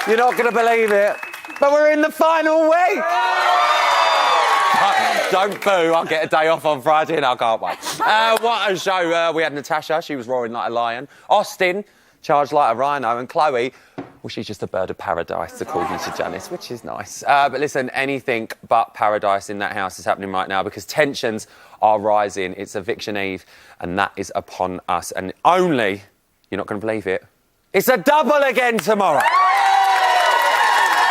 You're not going to believe it, but we're in the final week. Don't boo, I'll get a day off on Friday and I can't wait. What a show. We had Natasha, she was roaring like a lion. Austin, charged like a rhino. And Chloe, well, she's just a bird of paradise, according to Janice, which is nice. But listen, anything but paradise in that house is happening right now because tensions are rising. It's eviction eve, and that is upon us. And only, you're not going to believe it, it's a double again tomorrow.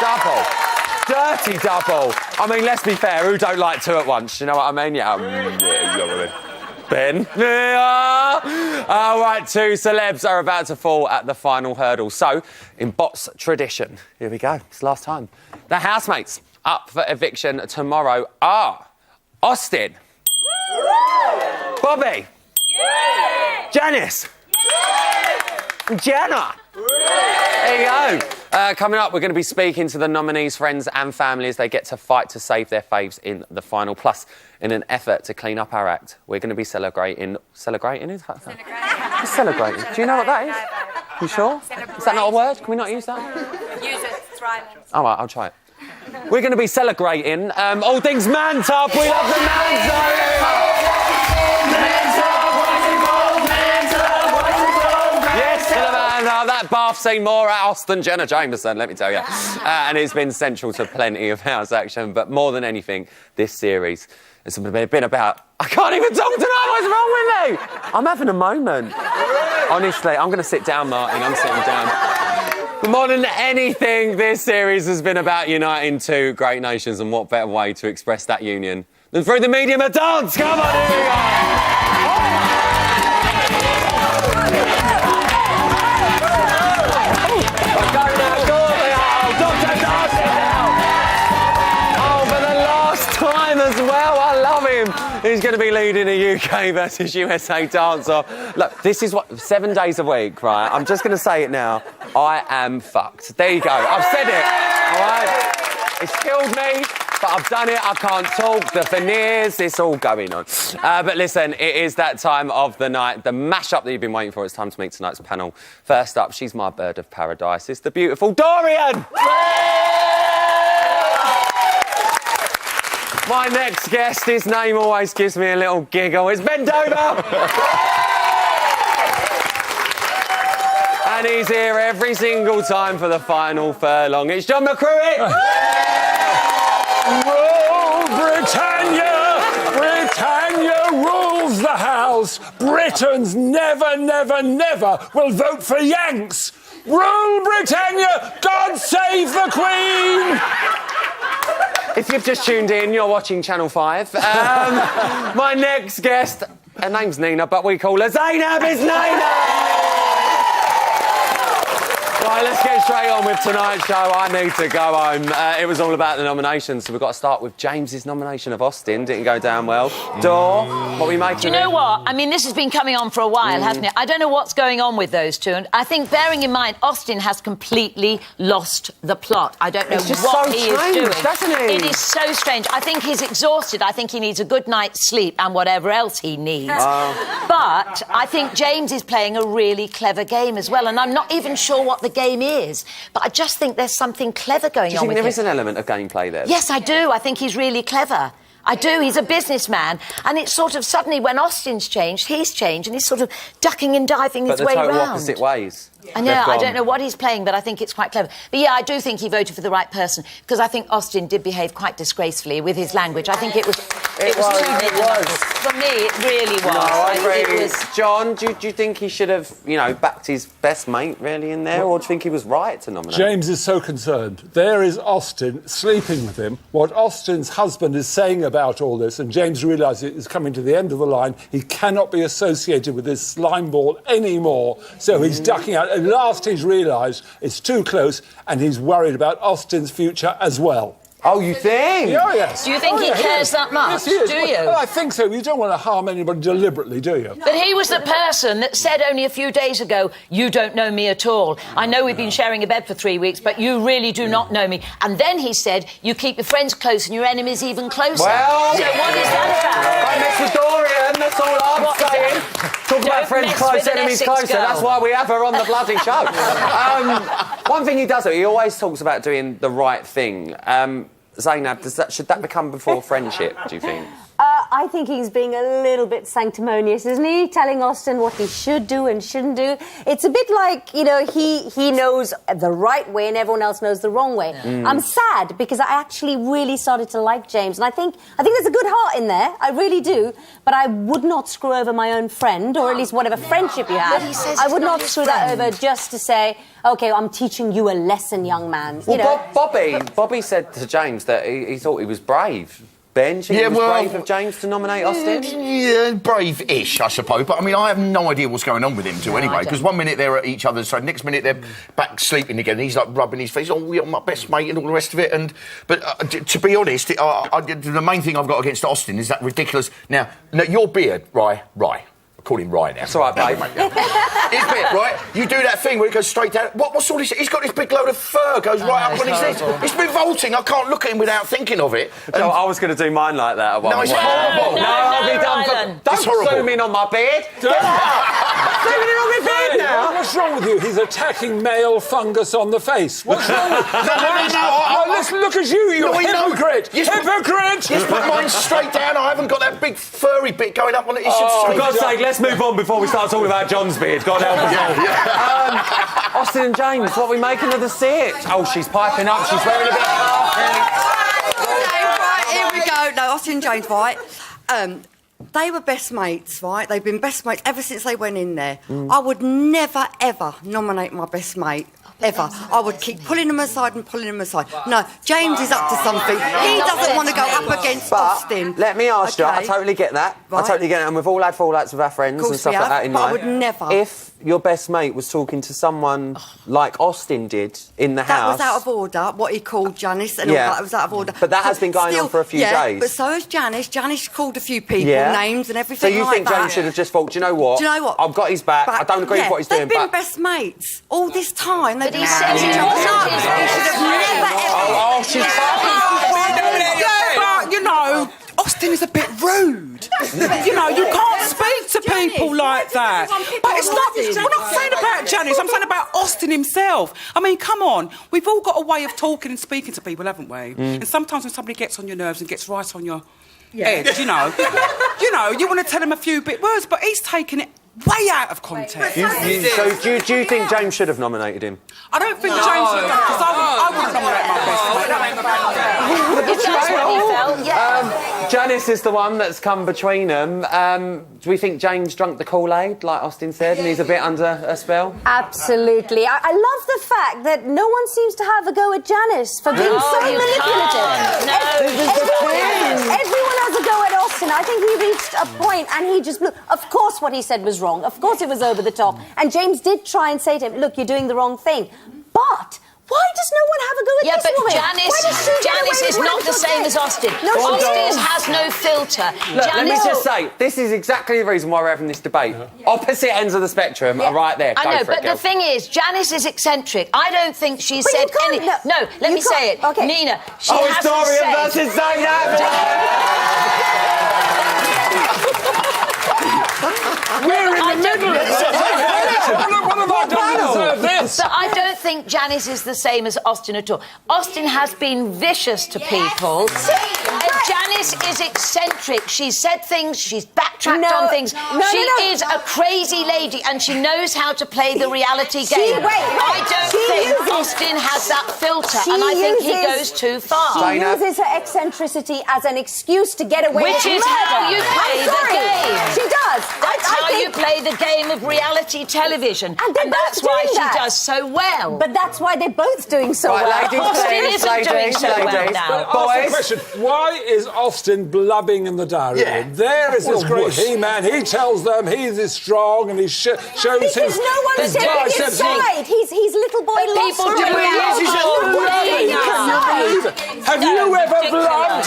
Double. Dirty double. I mean, let's be fair, who don't like two at once? You know what I mean? Yeah, yeah, you know what I mean. Ben? Yeah. All right, two celebs are about to fall at the final hurdle. So, in Bots tradition, here we go. It's the last time. The housemates up for eviction tomorrow are Austin, Bobby, Janice, Jenna. There you go. Coming up, we're going to be speaking to the nominees' friends and family as they get to fight to save their faves in the final. Plus, in an effort to clean up our act, we're going to be celebrating... Celebrating? Is that? Celebrating. Do you know what that is? You sure? Is that not a word? Can we not use that? Use it. It's rhyming. All right, I'll try it. We're going to be celebrating all things man tub. We love the man zone. That bath scene more house than Jenna Jameson, let me tell you. And it's been central to plenty of house action. But more than anything, this series has been about... I can't even talk tonight. What's wrong with me? I'm having a moment. Honestly, I'm going to sit down, Martin. I'm sitting down. But more than anything, this series has been about uniting two great nations, and what better way to express that union than through the medium of dance. Come on, here we go. As well, I love him. He's going to be leading a UK versus USA dance-off. Look, this is what 7 days a week, right? I'm just going to say it now. I am fucked. There you go. I've said it. All right. It's killed me, but I've done it. I can't talk. The veneers. It's all going on. But listen, it is that time of the night. The mashup that you've been waiting for. It's time to meet tonight's panel. First up, she's my bird of paradise. It's the beautiful Dorian. My next guest, his name always gives me a little giggle. It's Ben Dover! And he's here every single time for the final furlong. It's John McCruitt! Rule Britannia! Britannia rules the house! Britons never, never, never will vote for Yanks! Rule Britannia! God save the Queen! If you've just tuned in, you're watching Channel 5. My next guest, her name's Nina, but we call her Zainab. It's Nina! Right, let's get straight on with tonight's show. I need to go home. It was all about the nominations, so we've got to start with James's nomination of Austin. Didn't go down well. Dor, what are we making? Do you know what? I mean, this has been coming on for a while, hasn't it? I don't know what's going on with those two. And I think, bearing in mind, Austin has completely lost the plot. I don't know what he is doing. Doesn't he? It is so strange. I think he's exhausted. I think he needs a good night's sleep and whatever else he needs. But I think James is playing a really clever game as well. And I'm not even sure what the game is, but I just think there's something clever going on with him. Do you think there is an element of gameplay there? Yes, I do. I think he's really clever. I do. He's a businessman. And it's sort of suddenly when Austin's changed, he's changed, and he's sort of ducking and diving his way around. But the total opposite ways. I know, I don't know what he's playing, but I think it's quite clever. But yeah, I do think he voted for the right person, because I think Austin did behave quite disgracefully with his language. I think it was too big. For me, it really was. No, I agree. John, do you think he should have, backed his best mate really in there, or do you think he was right to nominate? James is so concerned. There is Austin sleeping with him. What Austin's husband is saying about all this, and James realises it's coming to the end of the line. He cannot be associated with this slime ball anymore, so he's ducking out. At last he's realised it's too close, and he's worried about Austin's future as well. Oh, you think? Oh, yes. Do you think he cares that much? Yes, do you? Well, I think so. You don't want to harm anybody deliberately, do you? But he was the person that said only a few days ago, you don't know me at all. I know we've been sharing a bed for 3 weeks, but you really do not know me. And then he said, you keep your friends close and your enemies even closer. Well... So what is that about? Hi, Mr. Dorian. and that's all I'm saying. Talk about friends mess close, with an enemies Essex closer. girl. That's why we have her on the bloody show. One thing he does, he always talks about doing the right thing. Zainab, should that become before friendship, do you think? I think he's being a little bit sanctimonious, isn't he? Telling Austin what he should do and shouldn't do. It's a bit like, you know, he knows the right way and everyone else knows the wrong way. Yeah. I'm sad because I actually really started to like James, and I think there's a good heart in there. I really do. But I would not screw over my own friend, or at least whatever friendship you have. I would not screw that over just to say, OK, I'm teaching you a lesson, young man. Well, you know? Bobby said to James that he thought he was brave. Ben, he was brave of James to nominate Austin? Yeah, brave-ish, I suppose. But, I mean, I have no idea what's going on with him two anyway, because one minute they're at each other's side, next minute they're back sleeping again, and he's, like, rubbing his face, oh, you're my best mate and all the rest of it. But to be honest, the main thing I've got against Austin is that ridiculous... Now, your beard, Rye. I call him Rye now. That's all right, babe. His beard, right? You do that thing where it goes straight down. What's all this? He's got this big load of fur, goes right up on his head. It's revolting. I can't look at him without thinking of it. No, I was going to do mine like that at one point. No, it's horrible. No, I'll be done for... Don't zoom in on my beard. Zoom in on my beard now. What's wrong with you? He's attacking male fungus on the face. What's wrong with you? Listen, look at you, you hypocrite! Hypocrite! Just put mine straight down. I haven't got that big furry bit going up on it. For God's sake, let's move on before we start talking about John's beard. God help us all. Austin and James, what are we making of the sitch? Oh, she's piping up. She's wearing a bit of Right, here we go. No, Austin and James, right? They were best mates, right? They've been best mates ever since they went in there. I would never, ever nominate my best mate. Ever. I would keep pulling them aside and pulling them aside. No, James is up to something. He doesn't want to go up against Austin. Let me ask you, I totally get that. Right. I totally get it, and we've all had fallouts with our friends and stuff like that in life. I would never. If your best mate was talking to someone like Austin did in the house... That was out of order, what he called Janice and all that was out of order. But that has been going on for a few days. But so has Janice. Janice called a few people, names and everything like that. So you think James should have just thought, do you know what? I've got his back. I don't agree with what he's doing, but... They've been best mates all this time. But he said he she's but, you know, Austin is a bit rude. You know, you can't speak to people like that. But it's not... I'm not saying about Janice, I'm saying about Austin himself. I mean, come on. We've all got a way of talking and speaking to people, haven't we? And sometimes when somebody gets on your nerves and gets right on your head, you know, you want to tell him a few bit words, but he's taking it way out of context. So do you think James should have nominated him? I don't think James would have, because I wouldn't nominate my best mate. That's what he felt, yeah. Janice is the one that's come between them. Do we think James drunk the Kool-Aid, like Austin said, and he's a bit under a spell? Absolutely. I love the fact that no one seems to have a go at Janice for being so manipulative. Everyone has a go at Austin. I think he reached a point and he just blew. Of course what he said was wrong. Of course it was over the top. And James did try and say to him, look, you're doing the wrong thing. But... why does no one have a go at this woman? Janice is not the same as Austin. No, Austin has no filter. Look, let me just say, this is exactly the reason why we're having this debate. Opposite ends of the spectrum are right there. I know, but the thing is, Janice is eccentric. I don't think she's said anything. No, let me say it. Okay. Nina, she it's hasn't Dorian said... versus Zainab! We're in the middle of What have I done to deserve this? But I don't think Janice is the same as Austin at all. Austin has been vicious to people. Janice is eccentric. She's said things, she's backtracked on things. She is a crazy lady and she knows how to play the reality game. I don't think Austin has that filter and I think he goes too far. She uses her eccentricity as an excuse to get away Which with is murder. how you play the game. She does. That's how you play the game of reality television. And that's why she does so well. But that's why they're both doing so well. Ladies, Austin isn't doing so well now. Ask the question, why is Austin blubbing in the diary room? There is this great He-Man. He tells them he's strong and he shows because his... no one's taking his side. He's little boy lost. People do Can you believe it? Have you ever blubbed?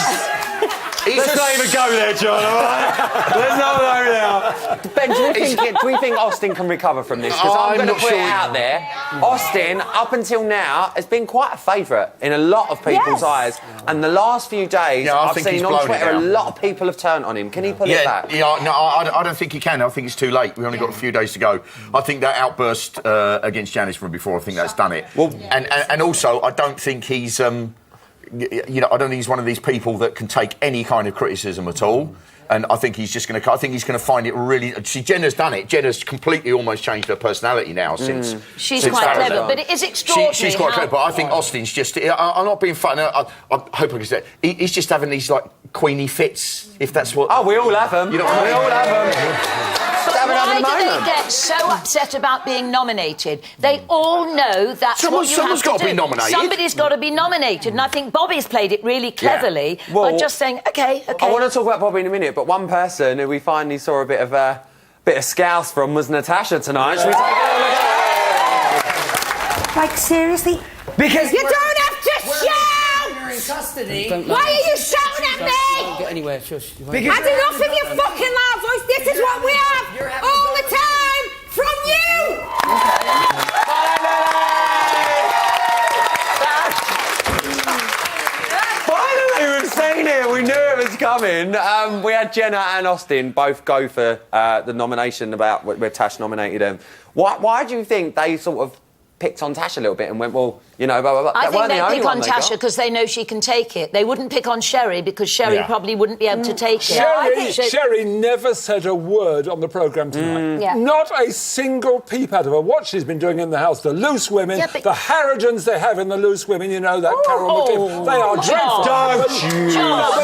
He Let's not even go there, John, all right? Let's not go there. Ben, do we think Austin can recover from this? Because I'm going to put it out there. Austin, up until now, has been quite a favourite in a lot of people's eyes. And the last few days, I've seen on Twitter a lot of people have turned on him. Can he pull it back? Yeah, no, I don't think he can. I think it's too late. We've only got a few days to go. I think that outburst against Janice from before, I think that's done it. Well, and also, I don't think he's... I don't think he's one of these people that can take any kind of criticism at all. And I think he's just going to... I think he's going to find it really... See, Jenna's done it. Jenna's completely almost changed her personality now since... She's quite clever, but it is extraordinary. She's quite clever, but I think Austin's just... I'm not being funny. I hope I can say it. He's just having these, like, Queenie fits, if that's what... Oh, we all have them. We all have them. Why do they get so upset about being nominated? They all know that's what you have to do. Someone's got to be nominated. Somebody's got to be nominated, and I think Bobby's played it really cleverly by just saying, OK. I want to talk about Bobby in a minute, but one person who we finally saw a bit of scouse from was Natasha tonight. Should we take a look at her? Like, seriously? Because you don't have to shout! You're in custody. Why are you shouting at me? Don't get anywhere, shush. Had enough of your fucking loud voice. This is what we have all the time from you. Finally, we've seen it. We knew it was coming. We had Jenna and Austin both go for the nomination about where Tash nominated them. Why do you think they sort of picked on Tash a little bit and went, well, you know, blah, blah, blah. I think they pick on Tasha because they know she can take it. They wouldn't pick on Sherry because Sherry probably wouldn't be able to take it. Sherry never said a word on the programme tonight. Not a single peep out of her. What she's been doing in the house, the loose women, the Harridans they have in the loose women, you know, that Carol McLean, they are dreadful. Don't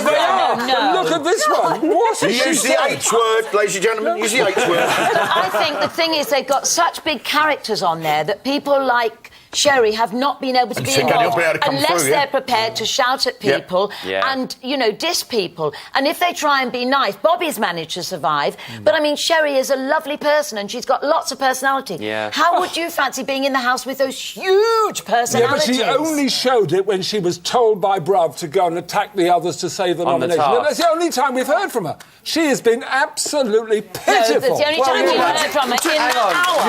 They are. No. Look at this one. What is she Use the saying? H word, ladies and gentlemen. Use the H word. I think the thing is they've got such big characters on there that people like Sherry have not been able to be involved unless they're prepared to shout at people and, you know, diss people. And if they try and be nice, Bobby's managed to survive. But, I mean, Sherry is a lovely person and she's got lots of personality. How would you fancy being in the house with those huge personalities? Yeah, but she only showed it when she was told by Bruv to go and attack the others to save the nomination. That's the only time we've heard from her. She has been absolutely pitiful. No, that's the only time we've heard from her in that hour.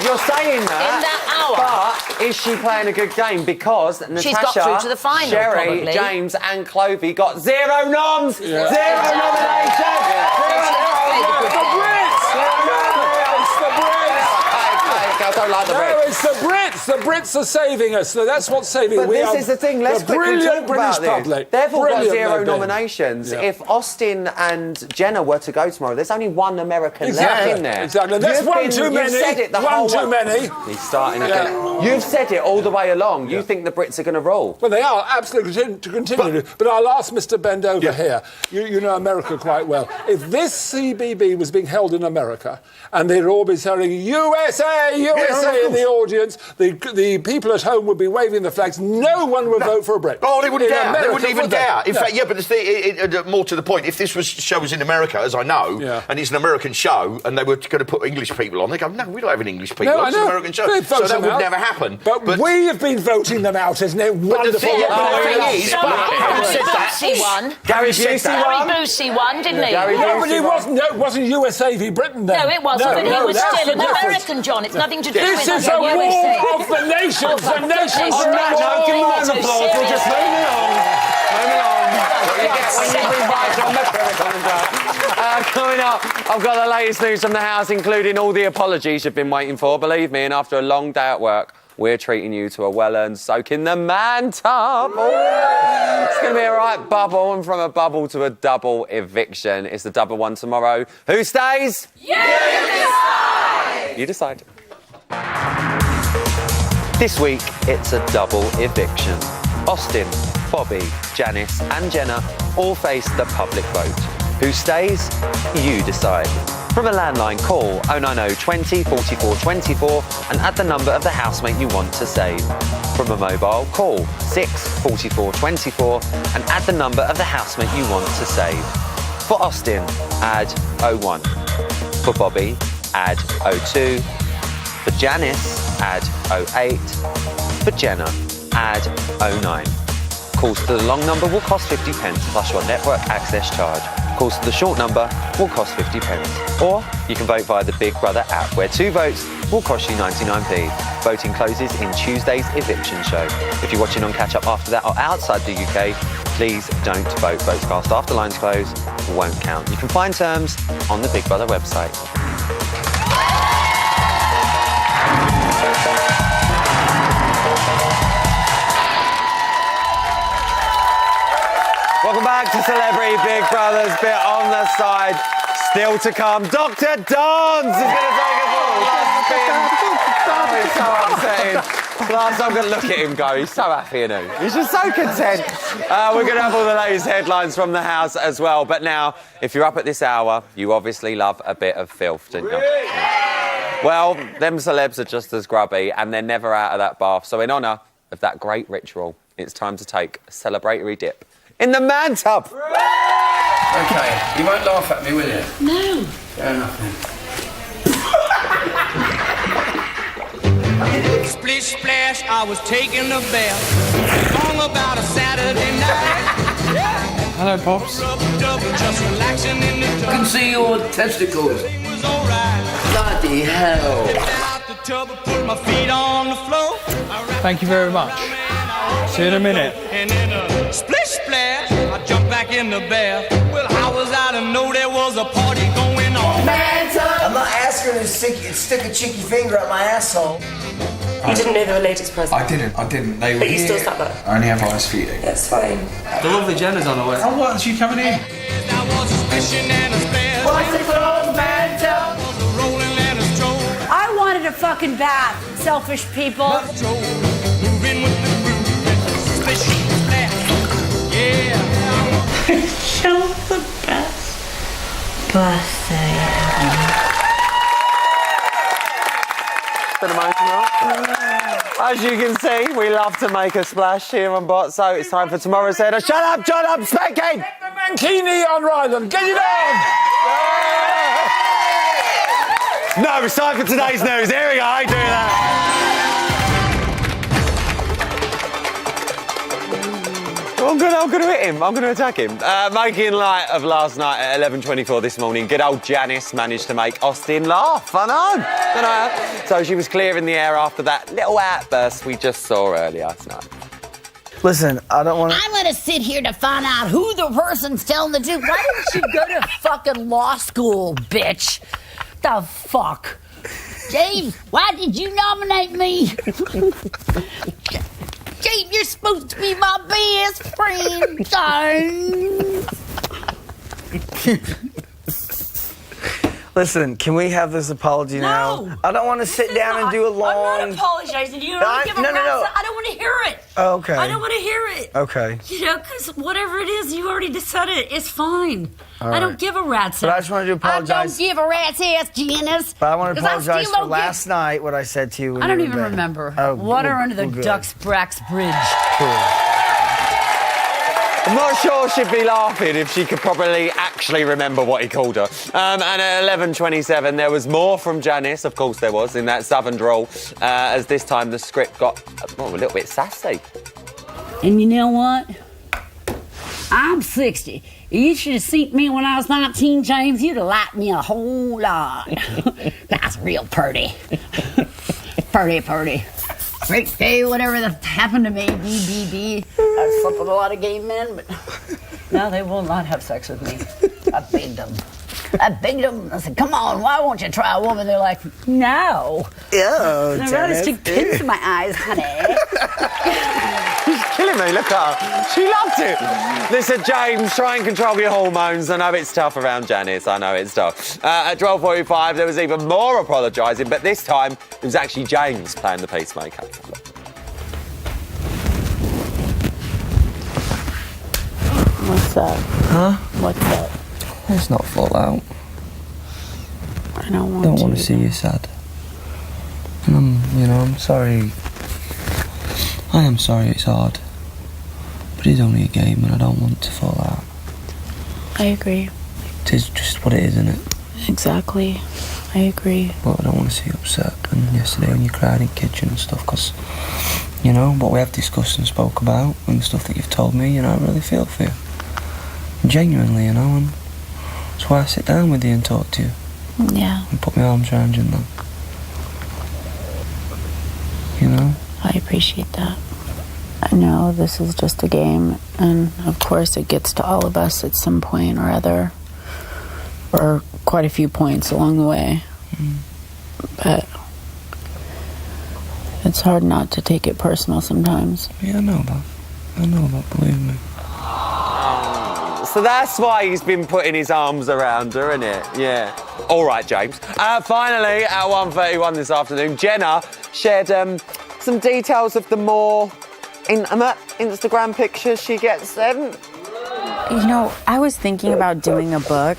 You're saying that. In that hour. But is she playing a good game? Because Natasha, she's got through to the final, Sherry, probably. James and Clovey got 0 noms. 0 nominations. I don't like the Brits. No, it's the Brits. The Brits are saving us. So that's what's saving us. But this is the thing. Let's quickly talk about this. Public. They've all got 0 nominations. Yeah. If Austin and Jenna were to go tomorrow, there's only one American left in there. Exactly. That's one too many. You've said it the one whole too many. He's starting again. You've said it all the way along. You think the Brits are going to rule? Well, they are absolutely to continue. But I'll ask Mr. Bendover here. You know America quite well. If this CBB was being held in America and they'd all be saying USA, USA in the audience, the people at home would be waving the flags. No one would vote for a Brit. Oh, they wouldn't dare. They wouldn't even dare. In fact, but more to the point, if this show was in America, as I know, and it's an American show, and they were going to put English people on, they go, no, we don't have any English people. It's an American show. So that would never happen. But we have been voting them out, isn't it? Wonderful. The thing is, Gary Busey won, didn't he? No, but it wasn't USA v Britain then. No, it wasn't, but he was still an American, John. It's nothing to do with this is a war of the nations. The nations on that note, give me an applause. We'll just move it on. Coming up, I've got the latest news from the house, including all the apologies you've been waiting for. Believe me, and after a long day at work, we're treating you to a well-earned soak in the man tub. It's going to be a right bubble, and from a bubble to a double eviction. It's the double one tomorrow. Who stays? You decide! You decide. This week, it's a double eviction. Austin, Bobby, Janice and Jenna all face the public vote. Who stays? You decide. From a landline, call 090 20 44 24 and add the number of the housemate you want to save. From a mobile, call 6 44 24 and add the number of the housemate you want to save. For Austin, add 01. For Bobby, add 02. For Janice, add 08. For Jenna, add 09. Calls to the long number will cost 50 pence plus your network access charge. Calls to the short number will cost 50 pence. Or you can vote via the Big Brother app, where 2 votes will cost you 99p. Voting closes in Tuesday's eviction show. If you're watching on Catch Up after that or outside the UK, please don't vote. Votes cast after lines close won't count. You can find terms on the Big Brother website. Welcome back to Celebrity Big Brother's bit on the side. Still to come, Dr. Dons is going to take us all. It's so upsetting. Last time I'm going to look at him go, he's so happy, isn't he? He's just so content. We're going to have all the latest headlines from the house as well. But now, if you're up at this hour, you obviously love a bit of filth, don't you? Well, them celebs are just as grubby and they're never out of that bath. So in honour of that great ritual, it's time to take a celebratory dip in the man tub. Okay, you won't laugh at me, will you? No. Fair enough then. Splish splash, I was taking a bath. Long about a Saturday night. Hello, Pops. Just relaxing in the tub. I can see your testicles. It was alright. Bloody hell. Out the tub, I put my feet on the floor. Thank you very much. See you in a minute. And in a splish splash, I jumped back in the bath. Well, how was I to know there was a party going on? I'm not asking her to stick a cheeky finger up my asshole. You didn't know they were ladies present? I didn't. They were But you here. still sat there? I only have ice feeding. That's fine. The lovely Jenna's on the way. Oh, what? Is she coming in? I was a splishing and a splash. What's it called, man? I was a rolling and a stroll. I wanted a fucking bath, selfish people. Moving with the groove. Splish splash. Yeah. Show the best birthday ever. Bit emotional. As you can see, we love to make a splash here on Bot, so it's time for tomorrow's header. Shut up, speaking! Get the mankini on Ryland, get it on! No, it's time for today's news. Here we go, I ain't doing that. I'm gonna hit him. I'm gonna attack him. Making light of last night at 11:24 this morning, good old Janice managed to make Austin laugh. I know. So she was clear in the air after that little outburst we just saw earlier tonight. Listen, I don't want to... I'm gonna sit here to find out who the person's telling the truth. Why didn't you go to fucking law school, bitch? The fuck? James, why did you nominate me? James, you're supposed to be my best friend, James. Listen, can we have this apology now? I don't want to sit down and do a long... I'm not apologizing to you. I don't give a rat's. I don't want to hear it. Oh, okay. I don't want to hear it. Okay. You know, because whatever it is, you already decided. It's fine. All I don't right. give a rat's ass. But I just wanted to apologize. I don't give a rat's ass, Janice. But I want to 'Cause apologize still for don't last night, what I said to you. When I don't you were even in bed. remember. Oh, Water under the good. Ducks Brax Bridge. Cool. I'm not sure she'd be laughing if she could probably actually remember what he called her. And at 11:27, there was more from Janice, of course there was, in that southern drawl, as this time the script got a little bit sassy. And you know what? I'm 60. You should have seen me when I was 19, James. You'd have liked me a whole lot. That's real pretty. Pretty. Great day, whatever that happened to me, BBB. I've slept with a lot of gay men, but now they will not have sex with me. I begged them. I said, come on, why won't you try a woman? They're like, no. Oh, I'd rather stick pins in my eyes, honey. She's killing me, look at her. She loved it. Listen, James, try and control your hormones. I know it's tough around Janice. I know it's tough. At 12:45, there was even more apologising, but this time it was actually James playing the peacemaker. What's that? Huh? What's that? It's not fallout. I don't want Don't want to see you sad. And I'm sorry. I am sorry it's hard. But it's only a game and I don't want to fall out. I agree. It is just what it is, isn't it? Exactly. I agree. But I don't want to see you upset. And yesterday when you cried in the kitchen and stuff, because You know, what we have discussed and spoke about, and the stuff that you've told me, you know, I really feel for you. Genuinely, you know, and that's why I sit down with you and talk to you. Yeah. And put my arms around you and that. You know? I appreciate that. I know this is just a game, and of course it gets to all of us at some point or other, or quite a few points along the way. But it's hard not to take it personal sometimes. Yeah, I know that, believe me. So that's why he's been putting his arms around her, isn't it? Yeah. All right, James. Finally, at 1:31 this afternoon, Jenna shared some details of the more intimate Instagram pictures she gets sent. You know, I was thinking about doing a book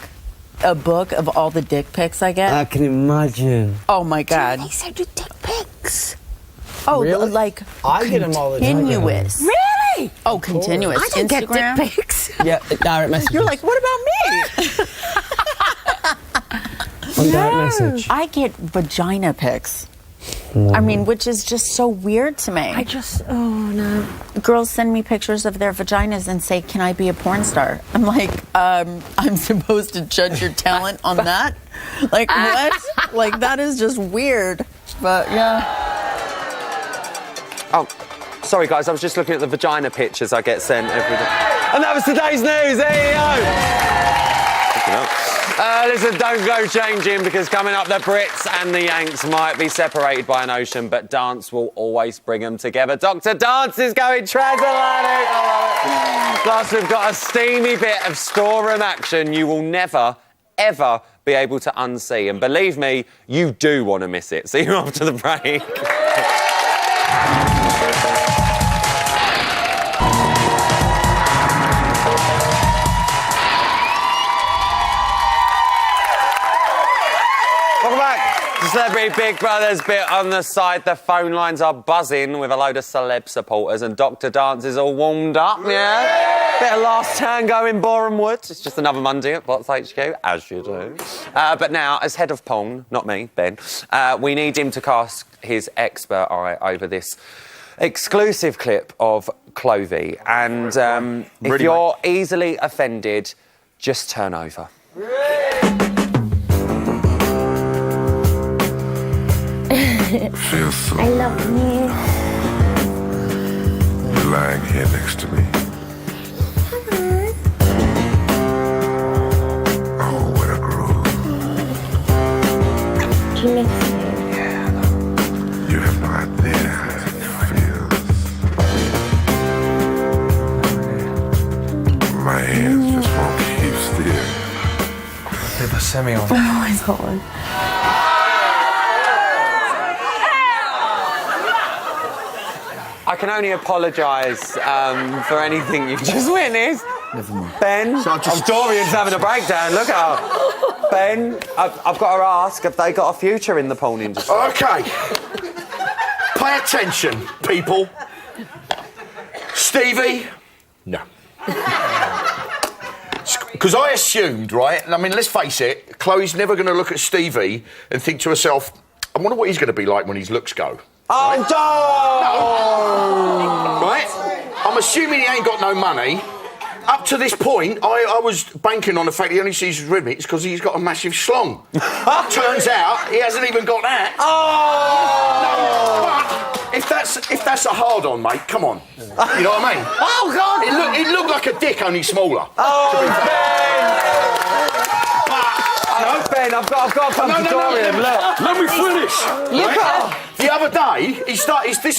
of all the dick pics I get. I can imagine. Oh my God. They send you dick pics. Oh, Really? like I get them all the time. continuous. Really? Oh, continuous. I don't get Instagram. dick pics. Yeah, direct message. You're like, what about me? On direct message. I get vagina pics. I mean, which is just so weird to me. Oh no. Girls send me pictures of their vaginas and say, can I be a porn star? I'm like, I'm supposed to judge your talent on that? Like, what? Like, that is just weird. But, yeah. Oh, sorry, guys. I was just looking at the vagina pictures I get sent every day. And that was today's news. There you go. Listen, don't go changing, because coming up, the Brits and the Yanks might be separated by an ocean, but dance will always bring them together. Dr. Dance is going transatlantic. Plus, we've got a steamy bit of storeroom action you will never, ever be able to unsee. And believe me, you do want to miss it. See you after the break. Welcome back to Celebrity Big Brother's bit on the side. The phone lines are buzzing with a load of celeb supporters, and Dr. Dance is all warmed up, yeah? Bit of last tango in Boreham Wood. It's just another Monday at Bots HQ, as you do. But now, as head of porn, not me, Ben, we need him to cast his expert eye over this exclusive clip of Clovey. And if you're easily offended, just turn over. Feels so I love you. You're lying here next to me. Oh, what a groove. Do you miss me? You have no idea how it feels. My hands just won't keep still. Leave a semi on. Oh my God. I can only apologise for anything you've just witnessed. Ben, Dorian's having a breakdown. Look at her. Ben, I've got to ask, have they got a future in the porn industry? Okay. Pay attention, people. Stevie? No. Because I assumed, right, and I mean, let's face it, Chloe's never going to look at Stevie and think to herself, I wonder what he's going to be like when his looks go. Oh, no! Right? I'm assuming he ain't got no money. Up to this point, I was banking on the fact he only sees his rib meats because he's got a massive schlong. Turns out he hasn't even got that. Oh! No, but if that's a hard-on, mate, come on. You know what I mean? Oh, God! It looked like a dick, only smaller. Oh, Ben, I've got to come to Dorian. Look. Let me finish. Look at the other day, this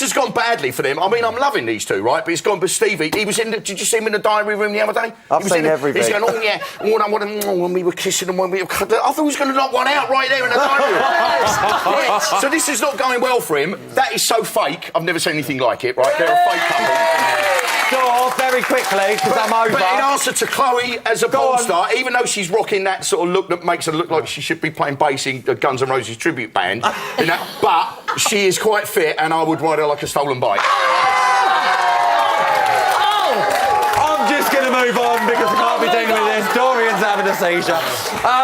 has gone badly for them. I mean, I'm loving these two, right? But it's gone. But Stevie, he was in. Did you see him in the diary room the other day? I've seen everything. He's going, oh yeah, when we were kissing and when we were. I thought he was going to knock one out right there in the diary room. Right, so this is not going well for him. That is so fake. I've never seen anything like it. Right? They're a fake couple. Go off very quickly, because I'm over. But in answer to Chloe as a porn star, even though she's rocking that sort of look that makes her look like she should be playing bass in the Guns N' Roses tribute band, but she is quite fit, and I would ride her like a stolen bike. I'm just going to move on because I can't be dealing with this. Dorian's having having a seizure.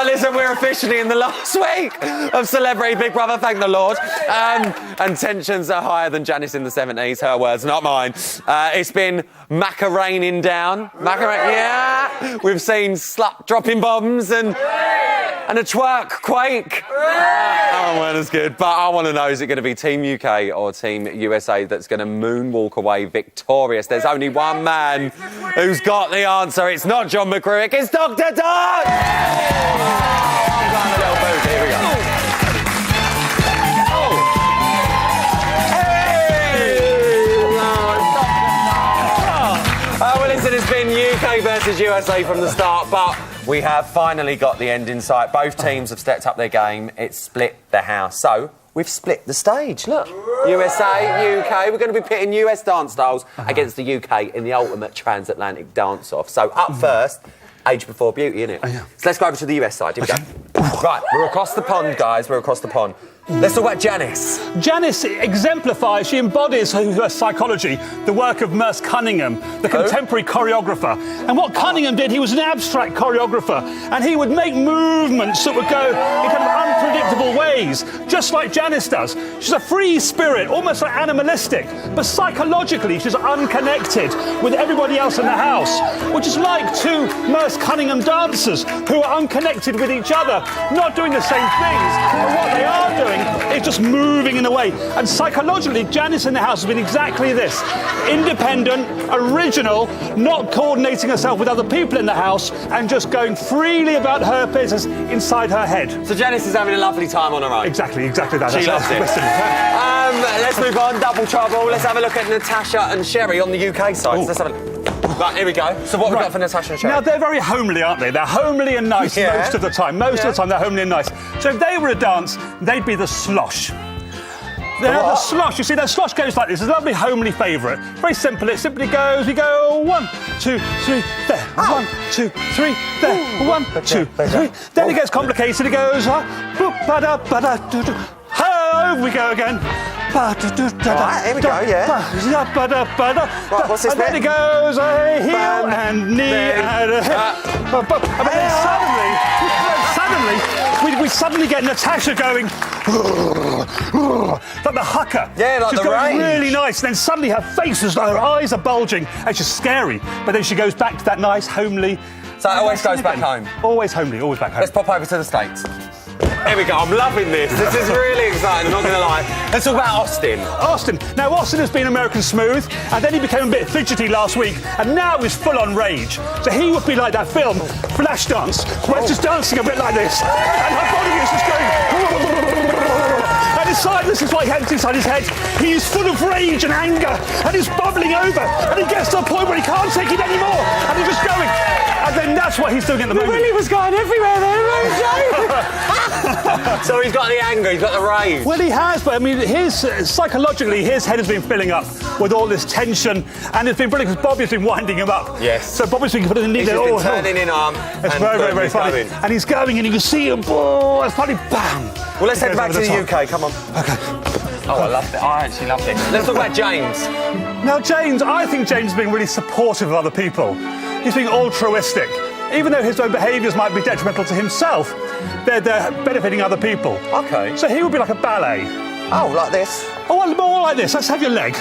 Listen, we're officially in the last week of Celebrity Big Brother, thank the Lord. And tensions are higher than Janice in the 70s, her words, not mine. It's been Macaraining down. Yeah. We've seen slut dropping bombs and a twerk quake. Oh, well, that's good. But I want to know, is it going to be Team UK or Team USA that's going to moonwalk away victorious? There's only one man who's got the answer. It's not John McCruick, it's Dr. Doug! Here we go. Well, listen, it's been UK versus USA from the start, but we have finally got the end in sight. Both teams have stepped up their game. It's split the house. So, we've split the stage. Look, USA, UK. We're going to be pitting US dance styles against the UK in the ultimate transatlantic dance-off. So, up first, age before beauty, innit? So let's go over to the US side. Here we go. Right, we're across the pond, guys. We're across the pond. Let's talk about Janice. Janice exemplifies, she embodies her psychology, the work of Merce Cunningham, the contemporary choreographer. And what Cunningham did, he was an abstract choreographer, and he would make movements that would go in kind of unpredictable ways, just like Janice does. She's a free spirit, almost like animalistic, but psychologically she's unconnected with everybody else in the house, which is like two Merce Cunningham dancers who are unconnected with each other, not doing the same things, but what they are doing is just moving in a way. And psychologically, Janice in the house has been exactly this. Independent, original, not coordinating herself with other people in the house, and just going freely about her business inside her head. So Janice is having a lovely time on her own. Exactly that. She loves it. Let's move on, double trouble. Let's have a look at Natasha and Sherry on the UK side. So let's have a look. Right, here we go. So what have we got for Natasha and Sherry? Now, they're very homely, aren't they? They're homely and nice most of the time. Most of the time, they're homely and nice. So if they were a dance, they'd be the slosh. They're the slosh. You see, their slosh goes like this. It's a lovely homely favourite. Very simple. It simply goes, we go 1, 2, 3, there. 1, 2, 3, there. 1, 2, 3. Then it gets complicated. It goes, over we go again. Right, here we go, Right, what's this and then it goes heel and knee and a hip. And then suddenly we get Natasha going like the hucker. Yeah, like she's the going rage. really nice, and then suddenly her face is, her eyes are bulging, and she's scary. But then she goes back to that nice homely. So it always goes back home. Always homely, always back home. Let's pop over to the States. Here we go, I'm loving this. This is really exciting, I'm not going to lie. Let's talk about Austin. Now, Austin has been American smooth, and then he became a bit fidgety last week, and now he's full on rage. So he would be like that film, Flashdance, where it's just dancing a bit like this, and her body is just going... And inside, this is what he has inside his head. He is full of rage and anger, and he's bubbling over, and he gets to a point where he can't take it anymore, and he's just going. And then that's what he's doing at the moment. Willie was going everywhere there. So he's got the anger, he's got the rage. Well, he has, but I mean, psychologically, his head has been filling up with all this tension, and it's been brilliant because Bobby's been winding him up. Yes. So Bobby's been putting the knee He's there. just been turning in arm. It's very funny. And he's going, and you can see him. Oh, it's funny. Bam. Well, let's head back to the UK. Come on. Okay. Oh, I loved it. I actually loved it. Let's talk about James. Now, I think James has been really supportive of other people. He's being altruistic. Even though his own behaviours might be detrimental to himself, they're benefiting other people. Okay. So he would be like a ballet. Oh, like this? Oh, well, more like this. Let's have your leg.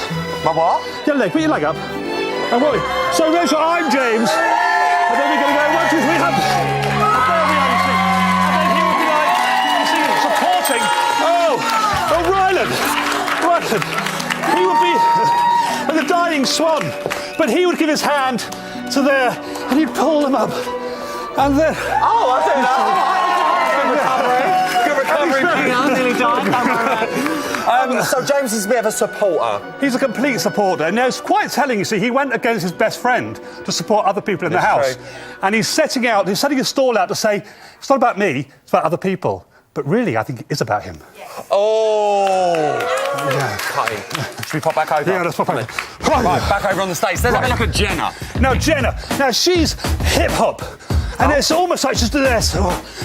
My what? Your leg. Put your leg up. And what? So, Rachel, I'm James. And then we're going to go 1, 2, 3, up. And then he would be like, you see, supporting. Oh, Ryland. He would be like a dying swan. But he would give his hand to there, and he'd pull them up. And then... Oh, I don't know. Good recovery. I'm nearly died. So James is a bit of a supporter. He's a complete supporter. And it's quite telling, you see, he went against his best friend to support other people in the house. True. And he's setting his stall out to say, it's not about me, it's about other people. But really, I think it is about him. Oh! Yeah. Cutting. Should we pop back over? Yeah, let's pop over. Right, back over on the States. Let's have a look at Jenna. Now, she's hip-hop. And it's almost like she's this.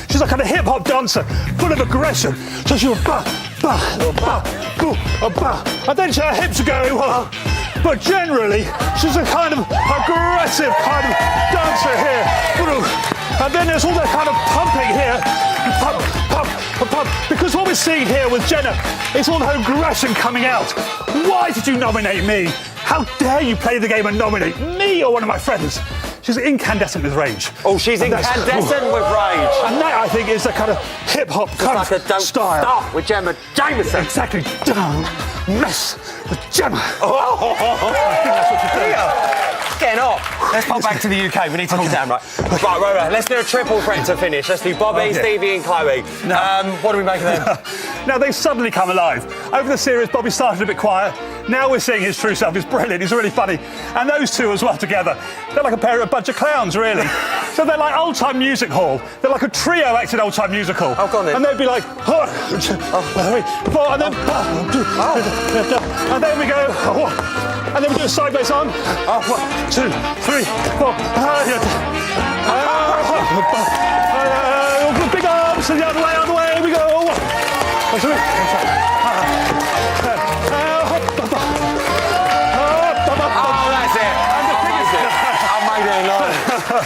She's a kind of hip-hop dancer, full of aggression. So she would and then her hips are going, but generally, she's a kind of aggressive kind of dancer here. And then there's all that kind of pumping here. Pump, pump, pump, pump. Because what we're seeing here with Jenna is all her aggression coming out. Why did you nominate me? How dare you play the game and nominate me or one of my friends? She's incandescent with rage. Oh, she's incandescent with rage. And that, I think, is the kind of hip-hop kind like of a don't style. stop with Gemma Jameson. Exactly. Don't mess with Gemma. Oh. I think that's what she's doing. Getting hot. Let's pop back to the UK. We need to cool down, right? Right. Let's do a triple threat to finish. Let's do Bobby, Stevie and Chloe. What do we make of them? Now, they've suddenly come alive. Over the series, Bobby started a bit quiet. Now we're seeing his true self. He's brilliant. He's really funny. And those two as well together, they're like a bunch of clowns, really. So they're like old-time music hall. They're like a trio acting old-time music hall. Oh, go on then. And they'd be like, 4, and then, and then we go, and then we do a side bass on. 1, 2, 3, 4. Big arms and the other way, we go.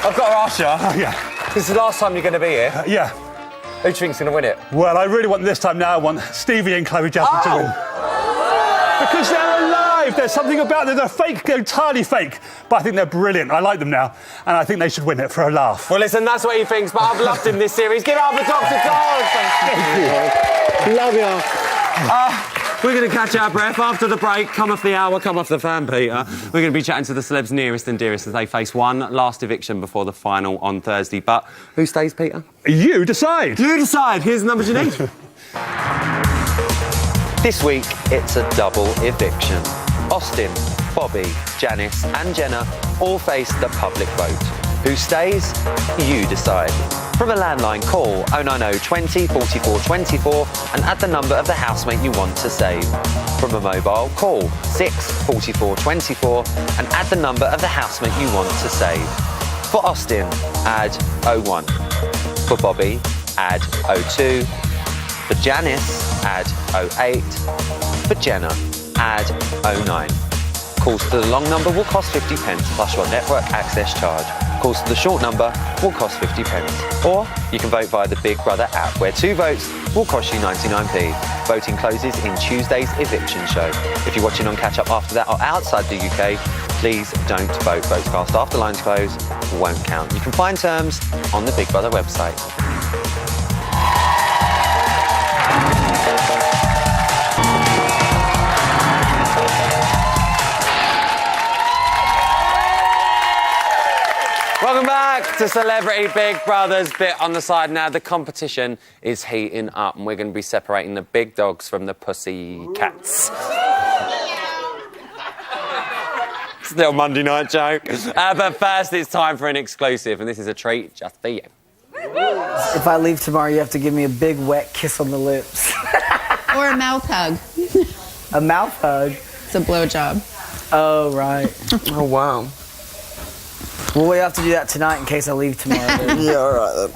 I've got to ask you. Yeah. This is the last time you're going to be here. Yeah. Who do you think's going to win it? Well, I really want this time now. I want Stevie and Chloe Jasmine to win. Because they're alive. There's something about them. They're fake. They're entirely fake. But I think they're brilliant. I like them now. And I think they should win it for a laugh. Well, listen, that's what he thinks, but I've loved him this series. Give it up for Dr. Dog. Thank you. Love you. We're going to catch our breath after the break. Come off the hour, come off the fan, Peter. We're going to be chatting to the celebs nearest and dearest as they face one last eviction before the final on Thursday. But who stays, Peter? You decide. You decide. Here's the numbers you need. This week, it's a double eviction. Austin, Bobby, Janice and Jenna all face the public vote. Who stays? You decide. From a landline, call 090 20 44 24 and add the number of the housemate you want to save. From a mobile, call 6 44 24 and add the number of the housemate you want to save. For Austin, add 01. For Bobby, add 02. For Janice, add 08. For Jenna, add 09. Calls to the long number will cost 50 pence plus your network access charge. Calls to the short number will cost 50 pence. Or you can vote via the Big Brother app, where 2 votes will cost you 99p. Voting closes in Tuesday's eviction show. If you're watching on Catch Up after that or outside the UK, please don't vote. Votes cast after lines close won't count. You can find terms on the Big Brother website. Welcome back to Celebrity Big Brother's bit on the side now. The competition is heating up and we're going to be separating the big dogs from the pussy cats. It's a little Monday night joke. But first it's time for an exclusive and this is a treat just for you. If I leave tomorrow, you have to give me a big wet kiss on the lips. Or a mouth hug. A mouth hug? It's a blowjob. Oh, right. Oh, wow. Well, we have to do that tonight in case I leave tomorrow. Then. Yeah, all right, then.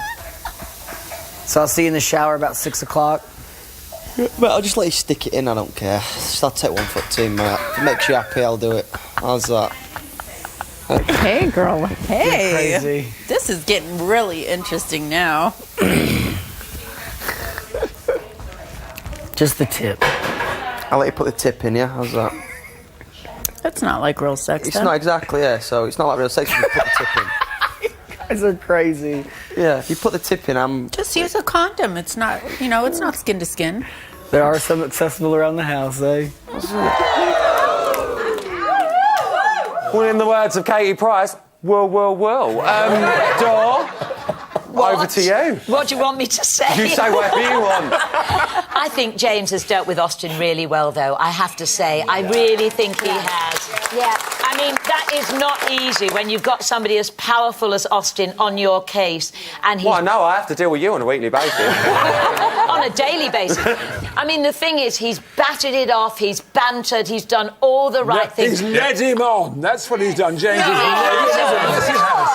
So I'll see you in the shower about 6 o'clock. But I'll just let you stick it in, I don't care. Just I'll take 1 foot too, mate. If it makes you happy, I'll do it. How's that? Hey, girl. Hey. You're crazy. This is getting really interesting now. Just the tip. I'll let you put the tip in, yeah? How's that? That's not like real sex, It's not exactly, yeah, so it's not like real sex if you put the tip in. You guys are crazy. Yeah, if you put the tip in, Just use a condom. It's not, it's not skin to skin. There are some accessible around the house, eh? Well, in the words of Katie Price, Door, over to you. What do you want me to say? You say whatever you want. I think James has dealt with Austin really well, though, I have to say. I really think he has. Yeah. I mean, that is not easy when you've got somebody as powerful as Austin on your case. And he's... Well, no, I have to deal with you on a weekly basis. On a daily basis. I mean, the thing is, he's battered it off, he's bantered, he's done all the right things. He's led him on. That's what he's done, James. He's led him on. Yes, he has.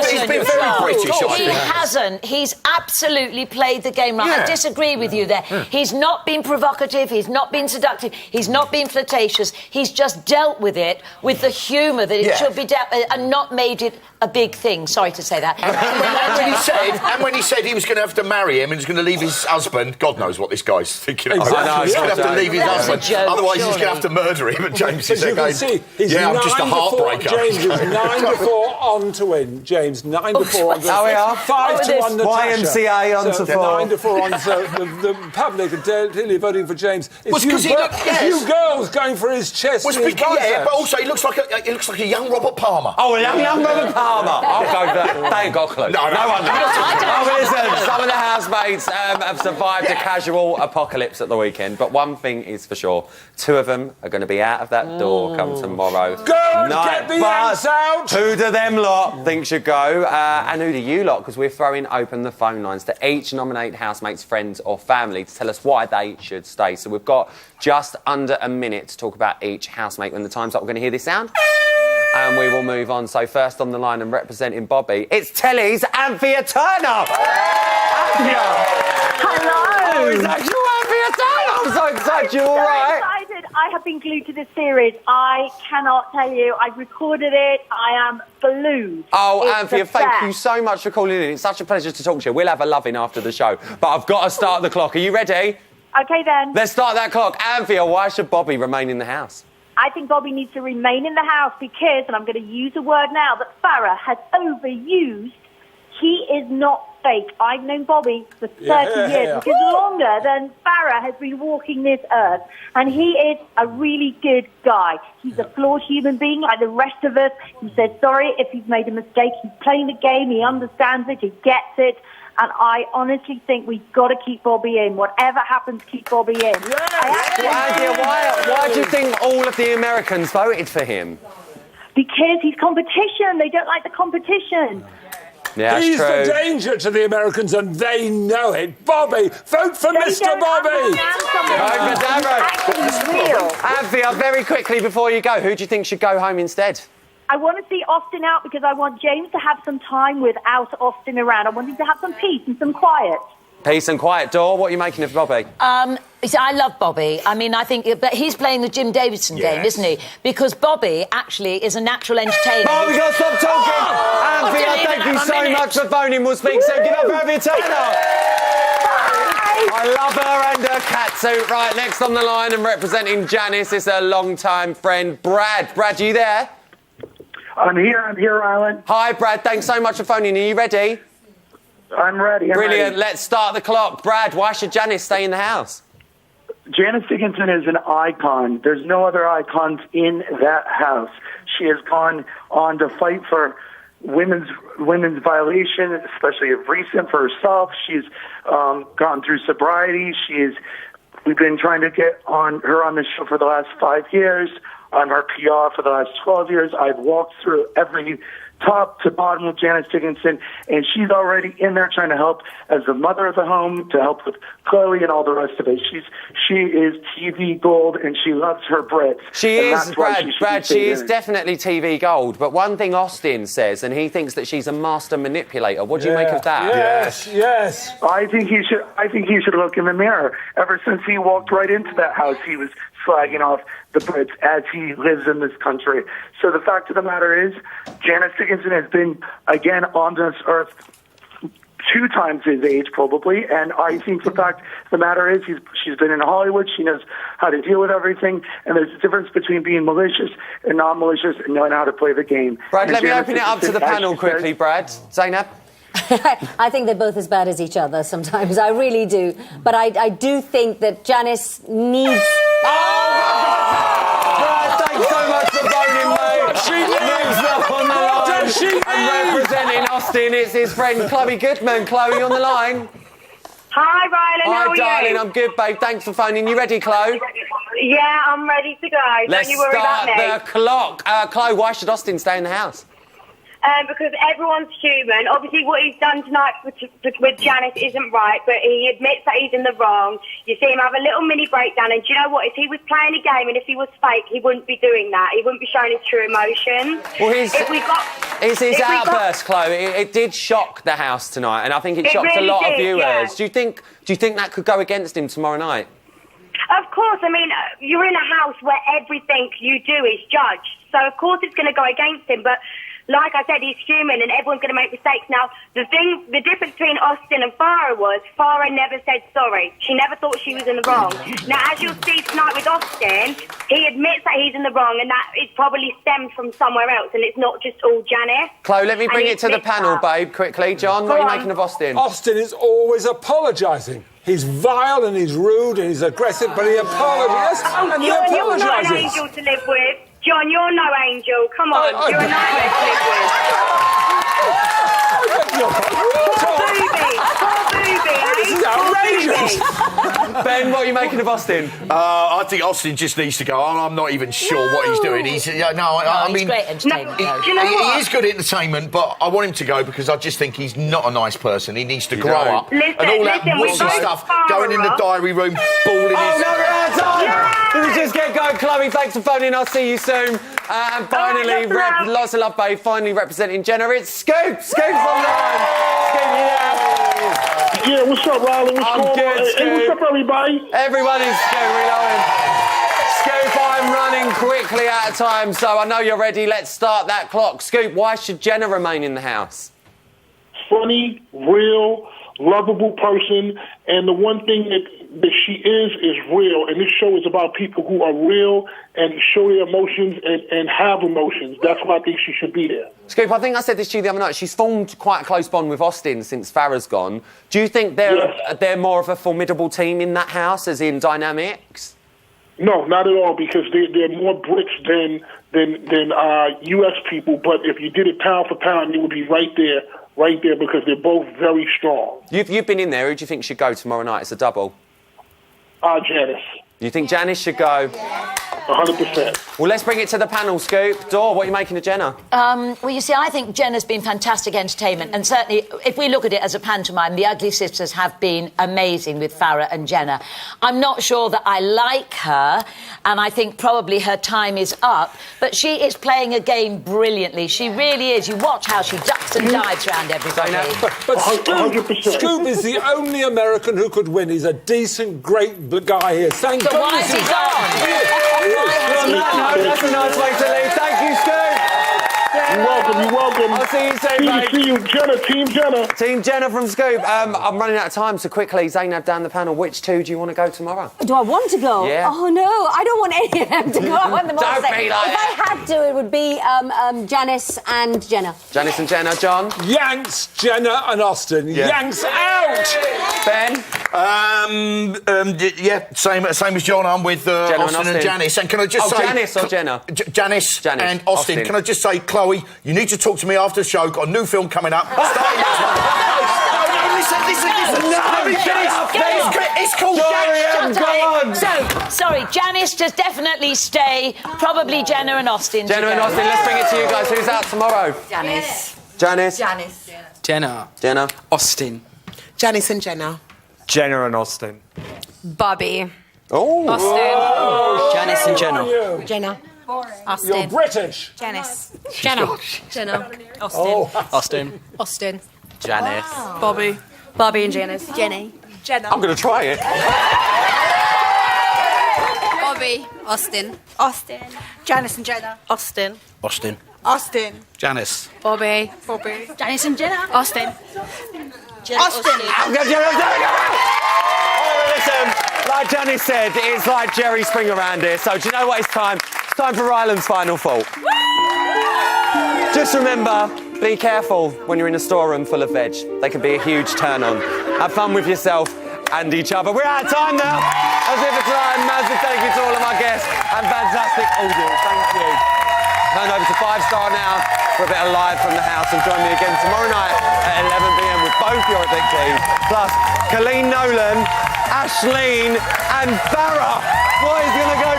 He's been very British, I He think. hasn't. He's absolutely played the game right. I disagree with you there. He's not been provocative, he's not been seductive, he's not been flirtatious. He's just dealt with it with the humour that it should be dealt with and not made it a big thing. Sorry to say that. And when he said he was going to have to marry him and he's going to leave his husband, God knows what this guy's thinking. Exactly. I know, he's going to have to leave his husband. Otherwise, he's going to have to murder him. And James is As you can see, he's I'm just a 9-4. heartbreaker. James is 9-4 on to win. James 9-4 on to win. Oh, we are. 5-1 Natasha. YMCA on to 4. 9-4 on. So the public are clearly voting for James. It's you girls going for his chest. But also he looks like a young Robert Palmer. Oh, a young Robert Palmer. I'll go for that. They ain't got a clue. No one knows. Oh, listen, some of the housemates have survived a casual apocalypse at the weekend, but one thing is for sure, 2 of them are going to be out of that door come tomorrow. Good, get the ants out! Who do them lot think should go? And who do you lot? Because we're throwing open the phone lines to each nominate housemates, friends or family to tell us why they should stay. So we've got just under a minute to talk about each housemate. When the time's up, we're going to hear this sound. And we will move on. So first on the line and representing Bobby, it's Telly's Anthea Turner. Anthea. Hello. Oh, is that you, Anthea Turner? I'm so excited. You all right? Excited. I have been glued to this series. I cannot tell you. I've recorded it. I am glued. Oh, It's Anthea, the thank best. you so much for calling in. It's such a pleasure to talk to you. We'll have a loving after the show. But I've got to start the clock. Are you ready? Okay, then. Let's start that clock. Anthea, why should Bobby remain in the house? I think Bobby needs to remain in the house because, and I'm going to use a word now, that Farah has overused. He is not fake. I've known Bobby for 30 years, which is longer than Farah has been walking this earth. And he is a really good guy. He's a flawed human being like the rest of us. He says sorry if he's made a mistake. He's playing the game. He understands it. He gets it. And I honestly think we've got to keep Bobby in. Whatever happens, keep Bobby in. Why do you think all of the Americans voted for him? Because he's competition. They don't like the competition. Yeah, that's He's true. the danger to the Americans, and they know it. Bobby, vote for Mr. Bobby. Anthea, very quickly before you go, who do you think should go home instead? I want to see Austin out because I want James to have some time without Austin around. I want him to have some peace and some quiet. Peace and quiet. Dor, what are you making of Bobby? See, I love Bobby. I mean, I think... But he's playing the Jim Davidson game, isn't he? Because Bobby, actually, is a natural entertainer. Oh, we got to stop talking! Anthea, thank you so much for phoning. We'll speak soon. Give up for Anthea Turner! I love her and her catsuit. Right, next on the line and representing Janice is her long-time friend, Brad. Brad, are you there? I'm here, Alan. Hi, Brad. Thanks so much for phoning. Are you ready? I'm ready. Brilliant. Let's start the clock. Brad, why should Janice stay in the house? Janice Dickinson is an icon. There's no other icons in that house. She has gone on to fight for women's violation, especially of recent for herself. She's gone through sobriety. We've been trying to get her on the show for the last 5 years. I'm her PR for the last 12 years. I've walked through every top to bottom with Janice Dickinson, and she's already in there trying to help as the mother of the home, to help with Chloe and all the rest of it. She is TV gold, and she loves her Brits. She is, Brad, she is definitely TV gold. But one thing Austin says, and he thinks that she's a master manipulator. What do you make of that? Yes. I think he should look in the mirror. Ever since he walked right into that house, he was slagging off the Brits as he lives in this country. So the fact of the matter is, Janice Dickinson has been, again, on this earth 2 times his age, probably, and I think the fact of the matter is she's been in Hollywood, she knows how to deal with everything, and there's a difference between being malicious and non-malicious and knowing how to play the game. Brad, And let me Janice open it up to the Dickinson, panel as she says- quickly, Brad. Zainab? I think they're both as bad as each other sometimes. I really do. But I do think that Janice needs... Brad, thanks so much for voting, mate. Next up on the line and representing Austin, it's his friend Chloe Goodman. Chloe, on the line. Hi, Rylan. How are Hi, darling. you? I'm good, babe. Thanks for phoning. You ready, Chloe? Yeah, I'm ready to go. Let's Don't you worry about start me. the clock. Chloe, why should Austin stay in the house? because everyone's human. Obviously, what he's done tonight with Janice isn't right, but he admits that he's in the wrong. You see him have a little mini breakdown, and do you know what? If he was playing a game and if he was fake, he wouldn't be doing that. He wouldn't be showing his true emotions. Well, his outburst, Chloe, it did shock the house tonight, and I think it shocked a lot of viewers. Yeah. Do you think that could go against him tomorrow night? Of course. I mean, you're in a house where everything you do is judged, so of course it's going to go against him, but like I said, he's human and everyone's going to make mistakes. Now, the difference between Austin and Farah was Farah never said sorry. She never thought she was in the wrong. Now, as you'll see tonight with Austin, he admits that he's in the wrong and that it probably stems from somewhere else and it's not just all Janice. Chloe, let me bring it to the panel, babe, quickly. John, what are you making of Austin? Austin is always apologising. He's vile and he's rude and he's aggressive, but he apologises and he apologises. You're not an angel to live with. John, you're no angel. Come on, you're a nightmare to live with. This is outrageous. Ben, what are you making of Austin? I think Austin just needs to go. I'm not even sure what he's doing. He's he's mean, great entertainment. he is good entertainment, but I want him to go because I just think he's not a nice person. He needs to grow up. Listen, and all that wussy stuff, going in the diary room, bawling his... Let me just get going. Chloe, thanks for phoning. I'll see you soon. And finally, lots of love, babe. Finally representing Jenna, it's Scoop. Scoop's online. Scoop, Yeah, what's up, Riley? What's going good, on? Hey, what's up, everybody? Everyone is Scoop. We love him. Scoop, I'm running quickly out of time, so I know you're ready. Let's start that clock. Scoop, why should Jenna remain in the house? Funny, real, lovable person, and the one thing that she is real, and this show is about people who are real and show their emotions and have emotions. That's why I think she should be there. Scoop, I think I said this to you the other night. She's formed quite a close bond with Austin since Farah's gone. Do you think they're more of a formidable team in that house, as in dynamics? No, not at all, because they're more bricks than U.S. people. But if you did it pound for pound, it would be right there, because they're both very strong. You've been in there. Who do you think should go tomorrow night? It's a double. Janice. You think Janice should go? 100%. Well, let's bring it to the panel, Scoop. Dor, what are you making of Jenna? Well, you see, I think Jenna's been fantastic entertainment, and certainly, if we look at it as a pantomime, the Ugly Sisters have been amazing with Farah and Jenna. I'm not sure that I like her, and I think probably her time is up, but she is playing a game brilliantly. She really is. You watch how she ducks and dives around everybody. But Scoop is the only American who could win. He's a decent, great guy here. Thank So why is he gone? That's a nice way to leave. Thank you, Scoop. You're welcome. I'll see you soon, mate. See you, Jenna. Team Jenna. Team Jenna from Scoop. I'm running out of time, so quickly, Zainab down the panel. Which two do you want to go tomorrow? Do I want to go? Yeah. Oh, no, I don't want any of them to go. I want them all Don't to stay. be like If I had to, it would be Janice and Jenna. Janice and Jenna. John? Yanks, Jenna and Austin. Yeah. Yanks out! Ben? Same as John. I'm with Austin and Janice. And can I just say... Janice or Jenna? Janice and Austin. Can I just say, Chloe, you need to talk to me after the show. Got a new film coming up. Starting next month. Listen. It's called Sorry, Janice to definitely stay. Probably Jenna and Austin. Jenna and Austin. Let's bring it to you guys. Who's out tomorrow? Janice. Janice? Jenna. Austin. Janice and Jenna. Jenna and Austin. Bobby. Oh. Austin. Janice and Jenna. Jenna. You're British. Janice. Jenna. Austin. Austin. Austin. Janice. Bobby. Bobby and Janice. Jenny. Jenna. I'm going to try it. Bobby. Austin. Janice and Jenna. Austin. Austin. Janice. Bobby. Janice and Jenna. Austin. Austin. Listen, like Janice said, it's like Jerry Springer around here. So do you know what? It's time. It's time for Ryland's final thought. Just remember, be careful when you're in a storeroom full of veg. They can be a huge turn-on. Have fun with yourself and each other. We're out of time now. As if it's time, massive thank you to all of my guests and fantastic audience. Thank you. Turn over to 5 Star now for a bit of live from the house, and join me again tomorrow night at 11 p.m. with both your big teams, plus Colleen Nolan, Ashleen and Farah. What is going to go